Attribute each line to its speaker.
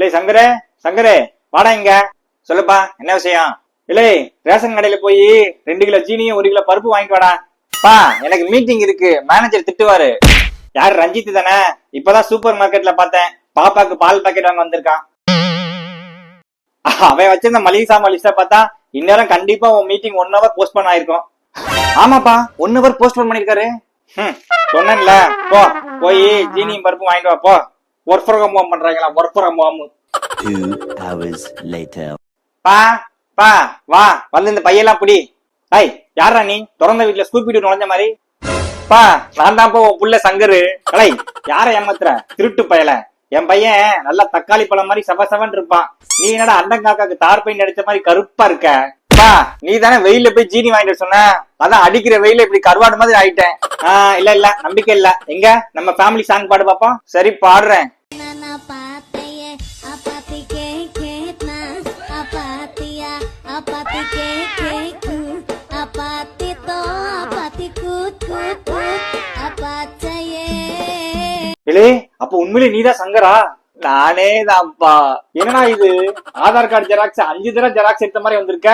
Speaker 1: இல்லை சங்கரே, சங்கரே வாடா இங்க. சொல்லுப்பா, என்ன விஷயம்? இல்லை, ரேஷன் கடையில போய் 2 கிலோ சீனியும் 1 கிலோ பருப்பு வாங்கிட்டு வாடா. பா, எனக்கு மீட்டிங் இருக்கு, மேனேஜர் திட்டுவாரு. யாரு, ரஞ்சித் தானே? இப்பதான் சூப்பர் மார்க்கெட்ல பார்த்தேன், பாப்பாக்கு பால் பாக்கெட் வாங்க வந்திருக்கான். அவன் வச்சிருந்த மளிகை சாமான் லிஸ்ட பார்த்தா இந்நேரம் கண்டிப்பா உன் மீட்டிங் 1 ஹவர் போஸ்ட்போன் ஆயிருக்கும். ஆமாப்பா, 1 ஹவர் போஸ்ட்போன் பண்ணிருக்காரு. சொன்னேன்ல, போ போய் ஜீனியும் பருப்பு வாங்கிட்டு வா போ. ஒர்க் ஃப்ரம் ஹோம் பண்றாங்களா? Work from home.
Speaker 2: 2 hours later.
Speaker 1: பா பா வா, வந்து இந்த பையெல்லாம் புடி. ஐய், யாரா நீ? திறந்த வீட்டுல ஸ்கூப்பிட்டு நுழைஞ்ச மாதிரி. பா, நான் தான் உன் புள்ள சங்கரு. அலை, யார ஏமாத்துற திருட்டு பயல? என் பையன் நல்லா தக்காளி பழம் மாதிரி சவசவன் இருப்பான். நீ என்னடா அண்டங்காக்காக்கு தார் பெயிண்ட் அடிச்ச மாதிரி கருப்பா இருக்க. பா, நீ தானே வெயில போய் ஜீனி வாங்கிட்டு சொன்ன, அதான் அடிக்கிற வெயில இப்படி கருவாடு மாதிரி ஆயிட்டேன். இல்ல நம்பிக்கை இல்ல. எங்க நம்ம ஃபேமிலி சாங் பாடு பாப்போம். சரி பாடுறேன். அப்ப உண்மையிலே நீதான் சங்கரா? நானே தான்ப்பா. என்னடா இது, ஆதார் கார்டு ஜெராக்ஸ் 5 தடவை ஜெராக்ஸ் எடுத்த மாதிரி வந்திருக்க.